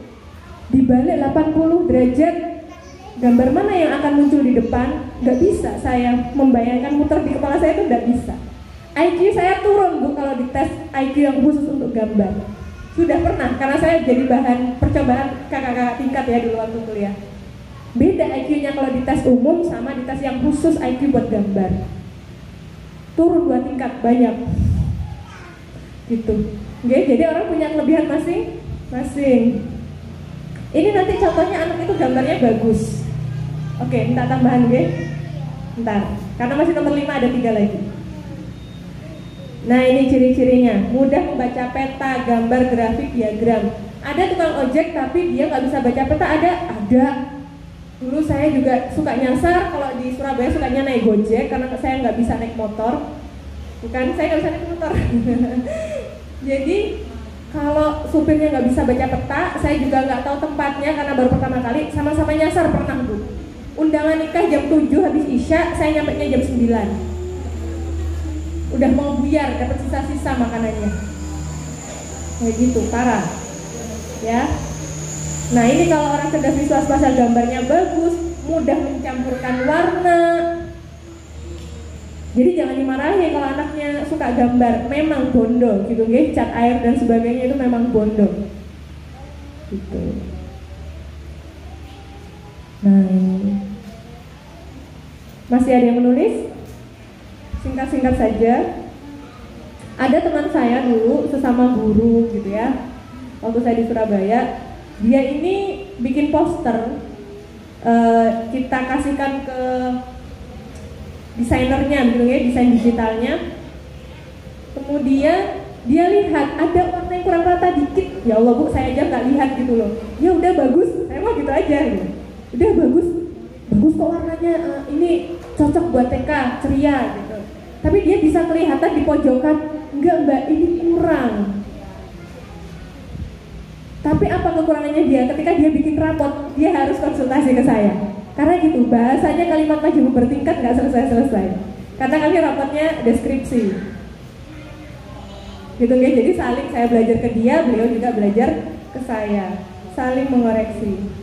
dibalik 80 derajat. Gambar mana yang akan muncul di depan? Nggak bisa saya membayangkan, muter di kepala saya itu nggak bisa. IQ saya turun Bu kalau dites IQ yang khusus untuk gambar. Sudah pernah, karena saya jadi bahan percobaan kakak-kakak tingkat ya dulu waktu kuliah. Beda IQ-nya kalau dites umum sama dites yang khusus IQ buat gambar. Turun 2 tingkat, banyak. Gitu. Oke, jadi orang punya kelebihan masing-masing. Ini nanti contohnya anak itu gambarnya bagus. Oke, minta tambahan gue. Ntar, karena masih nomor 5 ada 3 lagi. Nah ini ciri-cirinya, mudah membaca peta, gambar, grafik, diagram. Ada tukang ojek tapi dia nggak bisa baca peta, ada. Dulu saya juga suka nyasar, kalau di Surabaya sukanya naik Gojek karena saya nggak bisa naik motor. Bukan, saya nggak bisa naik motor. Jadi kalau supirnya nggak bisa baca peta, saya juga nggak tahu tempatnya karena baru pertama kali, sama-sama nyasar pernah Bu. Undangan nikah jam 7 habis Isya, saya nyampe nya jam 9. Udah mau buyar, dapat sisa-sisa makanannya. Kayak gitu, parah. Ya. Nah ini kalau orang cerdas visual spasial gambarnya bagus, mudah mencampurkan warna. Jadi jangan dimarahi kalau anaknya suka gambar, memang bondo gitu, cat air dan sebagainya itu memang bondo. Gitu. Nah, masih ada yang menulis? Singkat-singkat saja. Ada teman saya dulu sesama guru gitu ya, waktu saya di Surabaya, dia ini bikin poster, kita kasihkan ke desainernya gitu ya, desain digitalnya. Kemudian dia lihat ada warna yang kurang rata dikit, ya Allah Bu, saya aja nggak lihat gitu loh. Ya udah bagus, saya mau gitu aja gitu. Udah bagus kok warnanya, ini cocok buat TK, ceria gitu. Tapi dia bisa kelihatan di pojokan, enggak Mbak, ini kurang. Tapi apa kekurangannya dia? Ketika dia bikin rapot, dia harus konsultasi ke saya. Karena gitu, bahasanya kalimat maju bertingkat nggak selesai-selesai. Karena kami rapotnya deskripsi. Gitu ya, jadi saling saya belajar ke dia, beliau juga belajar ke saya. Saling mengoreksi.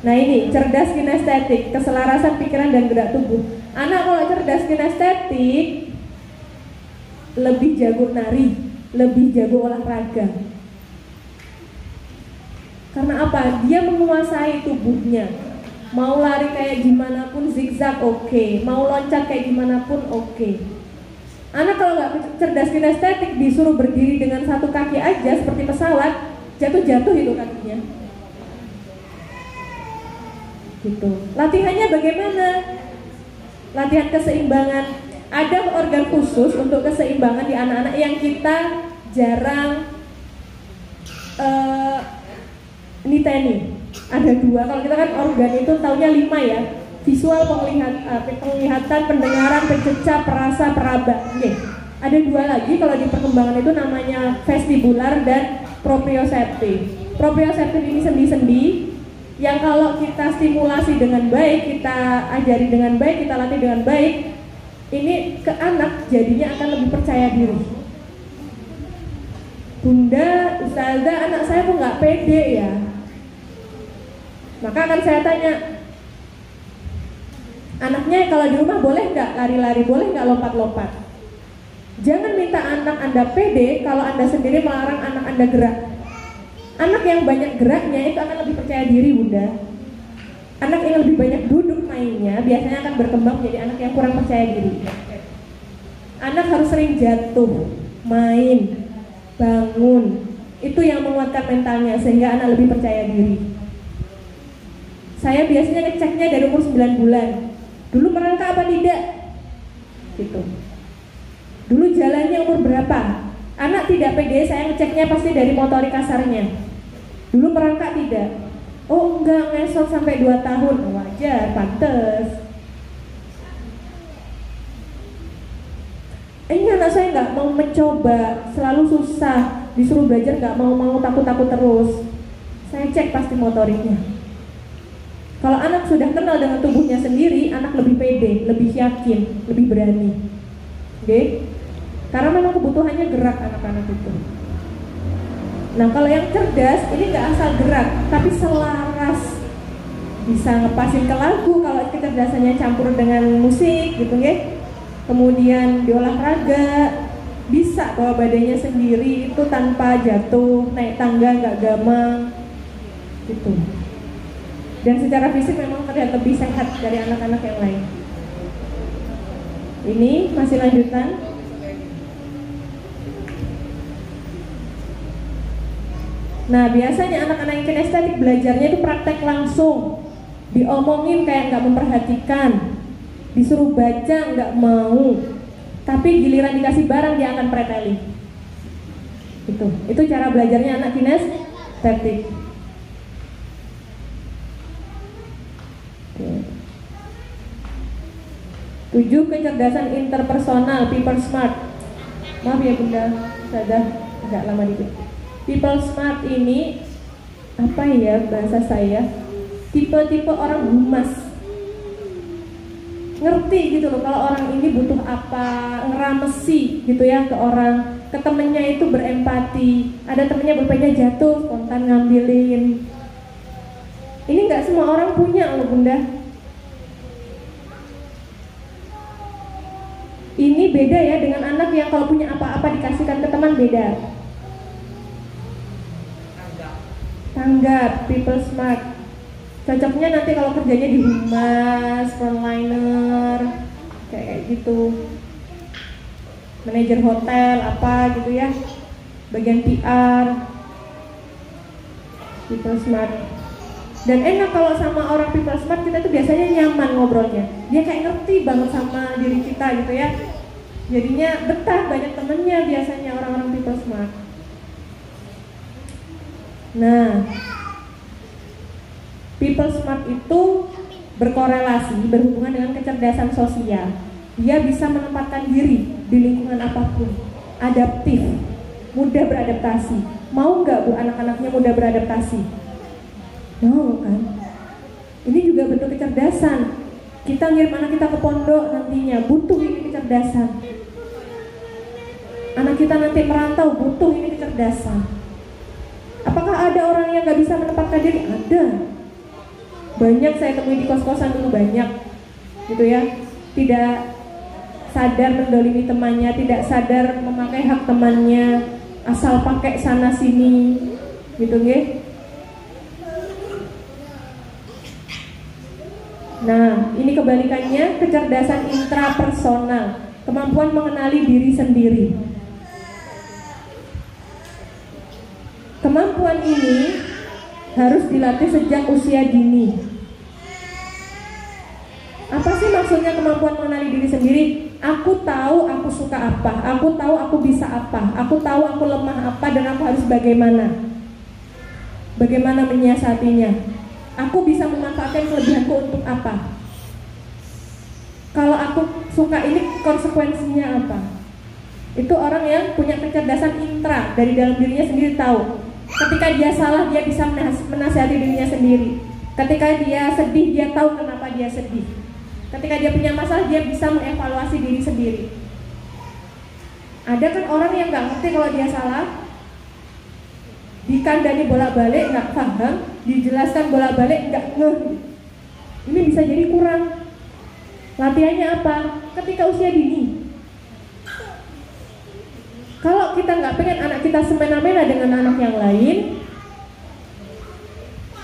Nah ini, cerdas kinestetik, keselarasan pikiran dan gerak tubuh. Anak kalau cerdas kinestetik, lebih jago nari, lebih jago olahraga. Karena apa? Dia menguasai tubuhnya. Mau lari kayak gimana pun zigzag oke. Mau loncat kayak gimana pun oke. Anak kalau nggak cerdas kinestetik disuruh berdiri dengan satu kaki aja seperti pesawat, jatuh-jatuh itu kakinya. Gitu. Latihannya bagaimana? Latihan keseimbangan. Ada organ khusus untuk keseimbangan di anak-anak yang kita jarang niteni. Ada 2. Kalau kita kan organ itu taunya 5 ya. Visual, penglihatan, pendengaran, pencecah, perasa, peraba. Oke. Ada 2 lagi kalau di perkembangan itu namanya vestibular dan proprioceptif. Proprioceptif ini sendi-sendi yang kalau kita stimulasi dengan baik, kita ajari dengan baik, kita latih dengan baik, ini ke anak jadinya akan lebih percaya diri. Bunda, Ustazah, anak saya kok nggak pede ya? Maka akan saya tanya, anaknya kalau di rumah boleh nggak lari-lari, boleh nggak lompat-lompat? Jangan minta anak Anda pede kalau Anda sendiri melarang anak Anda gerak. Anak yang banyak geraknya itu akan lebih percaya diri, Bunda. Anak yang lebih banyak duduk mainnya biasanya akan berkembang menjadi anak yang kurang percaya diri. Anak harus sering jatuh, main, bangun. Itu yang menguatkan mentalnya sehingga anak lebih percaya diri. Saya biasanya ngeceknya dari umur 9 bulan. Dulu merangkak apa tidak? Gitu. Dulu jalannya umur berapa? Anak tidak pede, saya ngeceknya pasti dari motorik kasarnya. Dulu merangkak tidak? Oh enggak, ngesot sampai 2 tahun. Wajar, pantes. Ini anak saya nggak mau mencoba, selalu susah, disuruh belajar nggak mau, takut-takut terus. Saya cek pasti motoriknya. Kalau anak sudah kenal dengan tubuhnya sendiri, anak lebih pede, lebih yakin, lebih berani. Oke? Karena memang kebutuhannya gerak anak-anak itu. Nah kalau yang cerdas, ini nggak asal gerak, tapi selaras. Bisa ngepasin ke lagu kalau kecerdasannya campur dengan musik gitu ya. Kemudian di olahraga, bisa bawa badannya sendiri itu tanpa jatuh, naik tangga nggak gamang gitu. Dan secara fisik memang terlihat lebih sehat dari anak-anak yang lain. Ini masih lanjutan. Nah biasanya anak-anak yang kinestetik belajarnya itu praktek langsung. Diomongin kayak nggak memperhatikan, disuruh baca nggak mau, tapi giliran dikasih barang dia akan pretelin. Itu cara belajarnya anak Statik. Oke. 7. Kecerdasan interpersonal, people smart. Maaf ya Bunda, sudah agak lama dikit. People smart ini apa ya bahasa saya? Tipe-tipe orang humas. Ngerti gitu loh kalau orang ini butuh apa, ngeramesi gitu ya ke orang, ke temennya itu berempati. Ada temennya berpenya jatuh, spontan ngambilin. Ini nggak semua orang punya loh Bunda. Ini beda ya dengan anak yang kalau punya apa-apa dikasihkan ke teman, beda. Tanggap, people smart. Cocoknya nanti kalau kerjanya di humas, frontliner, kayak gitu, manajer hotel apa gitu ya, bagian PR, people smart. Dan enak kalau sama orang people smart, kita tuh biasanya nyaman ngobrolnya. Dia kayak ngerti banget sama diri kita gitu ya. Jadinya betah, banyak temennya biasanya orang-orang people smart. Nah, people smart itu berkorelasi, berhubungan dengan kecerdasan sosial. Dia bisa menempatkan diri di lingkungan apapun, adaptif, mudah beradaptasi. Mau nggak Bu anak-anaknya mudah beradaptasi? Mau kan? Ini juga bentuk kecerdasan. Kita ngirim anak kita ke pondok nantinya, butuh ini kecerdasan. Anak kita nanti merantau, butuh ini kecerdasan. Apakah ada orang yang nggak bisa menempatkan diri? Ada. Banyak saya temui di kos-kosan dulu, banyak gitu ya, tidak sadar mendolimi temannya, tidak sadar memakai hak temannya, asal pakai sana sini gitu nggih. Nah, ini kebalikannya, kecerdasan intrapersonal, kemampuan mengenali diri sendiri. Kemampuan ini harus dilatih sejak usia dini. Apa sih maksudnya kemampuan mengenali diri sendiri? Aku tahu aku suka apa, aku tahu aku bisa apa, aku tahu aku lemah apa, dan aku harus bagaimana. Bagaimana menyiasatinya? Aku bisa memanfaatkan kelebihanku untuk apa? Kalau aku suka ini, konsekuensinya apa? Itu orang yang punya kecerdasan intra, dari dalam dirinya sendiri tahu. Ketika dia salah, dia bisa menasihati dirinya sendiri. Ketika dia sedih, dia tahu kenapa dia sedih. Ketika dia punya masalah, dia bisa mengevaluasi diri sendiri. Ada kan orang yang nggak ngerti kalau dia salah, dikandani bolak-balik nggak paham, dijelaskan bolak-balik nggak ngeh. Ini bisa jadi kurang. Latihannya apa? Ketika usia dini. Kalau kita nggak pengen anak kita semena-mena dengan anak yang lain,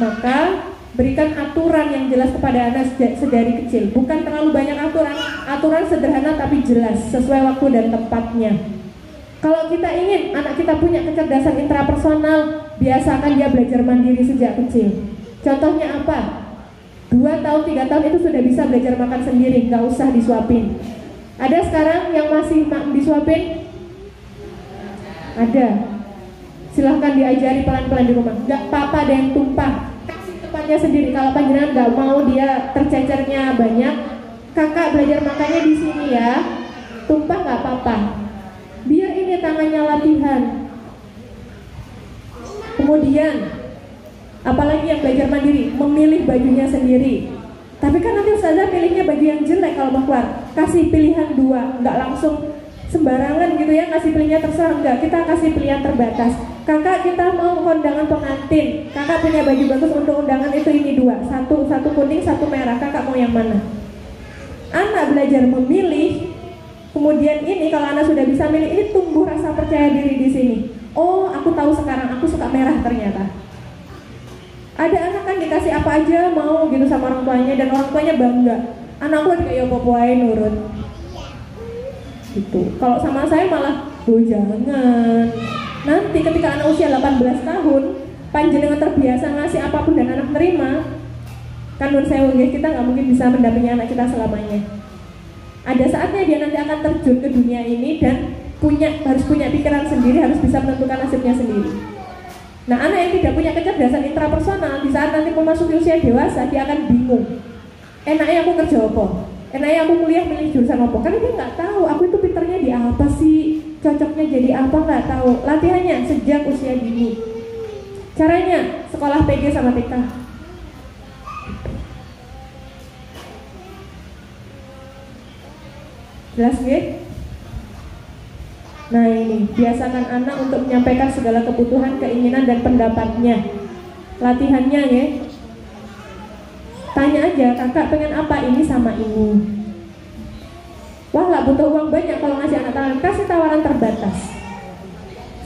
maka berikan aturan yang jelas kepada anak sedari kecil. Bukan terlalu banyak aturan sederhana tapi jelas, sesuai waktu dan tempatnya. Kalau kita ingin anak kita punya kecerdasan intrapersonal, biasakan dia belajar mandiri sejak kecil. Contohnya apa? 2 tahun, 3 tahun itu sudah bisa belajar makan sendiri, nggak usah disuapin. Ada sekarang yang masih disuapin? Ada. Silahkan diajari pelan-pelan di rumah. Nggak apa-apa ada yang tumpah, kasih tempatnya sendiri. Kalau panjenengan nggak mau dia tercecernya banyak, kakak belajar makannya di sini ya. Tumpah nggak apa-apa. Biar ini tangannya latihan. Kemudian apalagi yang belajar mandiri, memilih bajunya sendiri. Tapi kan nanti ustazah pilihnya baju yang jelek kalau mau keluar. Kasih pilihan 2, nggak langsung sembarangan gitu ya, kasih pilihannya terserah. Enggak, kita kasih pilihan terbatas. Kakak kita mau kondangan pengantin, kakak punya baju bagus untuk undangan itu, ini 2, satu kuning, satu merah, kakak mau yang mana? Anak belajar memilih. Kemudian ini kalau anak sudah bisa milih, ini tumbuh rasa percaya diri di sini. Oh, aku tahu sekarang aku suka merah ternyata. Ada anak kan dikasih apa aja mau gitu sama orang tuanya, dan orang tuanya bangga. Anakku kayak apa-apa aja nurut. Gitu. Kalau sama saya malah, oh jangan. Nanti ketika anak usia 18 tahun, panjenengan terbiasa ngasih apapun dan anak terima, kan menurut saya kita nggak mungkin bisa mendampingi anak kita selamanya. Ada saatnya dia nanti akan terjun ke dunia ini dan harus punya pikiran sendiri, harus bisa menentukan nasibnya sendiri. Nah, anak yang tidak punya kecerdasan intrapersonal, di saat nanti memasuki usia dewasa, dia akan bingung. Enaknya aku kerja apa? Enaknya aku kuliah milih jurusan apa? Karena dia nggak tahu, aku itu pinternya di apa sih? Cocoknya jadi apa, nggak tahu. Latihannya sejak usia dini. Caranya, sekolah PG sama TK. Jelas nggih? Nah ini, biasakan anak untuk menyampaikan segala kebutuhan, keinginan, dan pendapatnya. Latihannya ya, tanya aja, kakak pengen apa, ini sama ini. Wah nggak butuh uang banyak kalau ngasih anak tawaran, kasih tawaran terbatas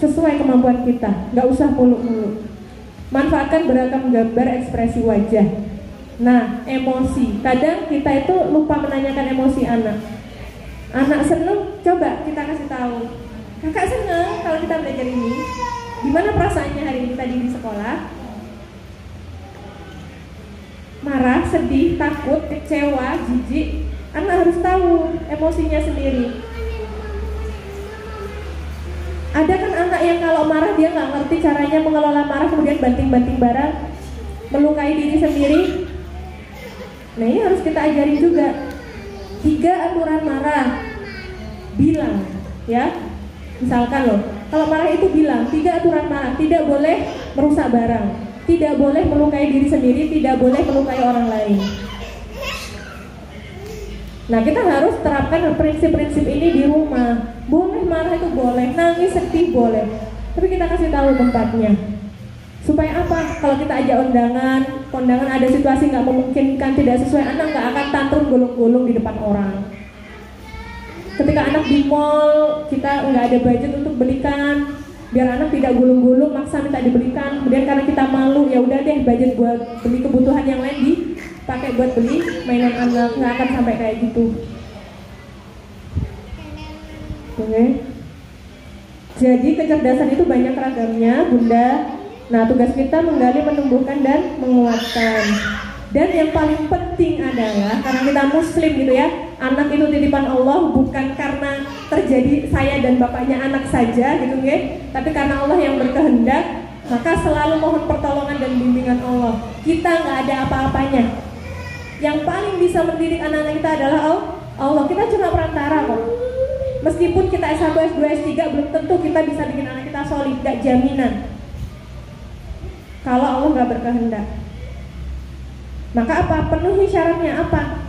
sesuai kemampuan kita, nggak usah muluk-muluk. Manfaatkan beragam gambar ekspresi wajah. Nah, emosi, kadang kita itu lupa menanyakan emosi anak. Anak seneng, coba kita kasih tahu. Kakak seneng kalau kita belajar ini. Gimana perasaannya hari ini tadi di sekolah? Marah, sedih, takut, kecewa, jijik. Anak harus tahu emosinya sendiri. Ada kan anak yang kalau marah dia nggak ngerti caranya mengelola marah, kemudian banting-banting barang, melukai diri sendiri. Nah ini harus kita ajarin juga. 3 aturan marah. Bilang, ya. Misalkan loh, kalau marah itu bilang 3 aturan marah. Tidak boleh merusak barang, tidak boleh melukai diri sendiri, tidak boleh melukai orang lain. Nah kita harus terapkan prinsip-prinsip ini di rumah. Boleh marah itu boleh, nangis sedih boleh, tapi kita kasih tahu tempatnya. Supaya apa? Kalau kita ajak kondangan ada situasi nggak memungkinkan, tidak sesuai, anak nggak akan tantrum gulung-gulung di depan orang. Ketika anak di mall, kita nggak ada budget untuk belikan, biar anak tidak gulung-gulung, maksa minta dibelikan. Kemudian karena kita malu, ya udah deh budget buat beli kebutuhan yang lain dipakai buat beli mainan anak, nggak akan sampai kayak gitu. Oke. Jadi kecerdasan itu banyak ragamnya, Bunda. Nah, tugas kita menggali, menumbuhkan, dan menguatkan. Dan yang paling penting adalah, karena kita muslim gitu ya, anak itu titipan Allah, bukan karena terjadi saya dan bapaknya anak saja gitu ya, tapi karena Allah yang berkehendak, maka selalu mohon pertolongan dan bimbingan Allah. Kita nggak ada apa-apanya. Yang paling bisa mendidik anak-anak kita adalah Allah. Kita cuma perantara kok. Meskipun kita S1, S2, S3, belum tentu kita bisa bikin anak kita solid, gak jaminan. Kalau Allah gak berkehendak. Maka apa? Penuhi syaratnya apa?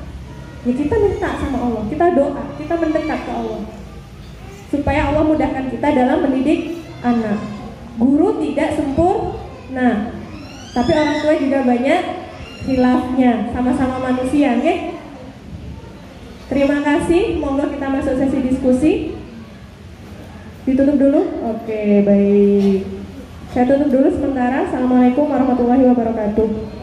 Ya kita minta sama Allah, kita doa, kita mendekat ke Allah, supaya Allah mudahkan kita dalam mendidik anak. Guru tidak sempurna, tapi orang tua juga banyak khilafnya, sama-sama manusia, ya? Terima kasih, monggo kita masuk sesi diskusi. Ditutup dulu? Oke, baik. Saya tutup dulu sementara. Assalamualaikum warahmatullahi wabarakatuh.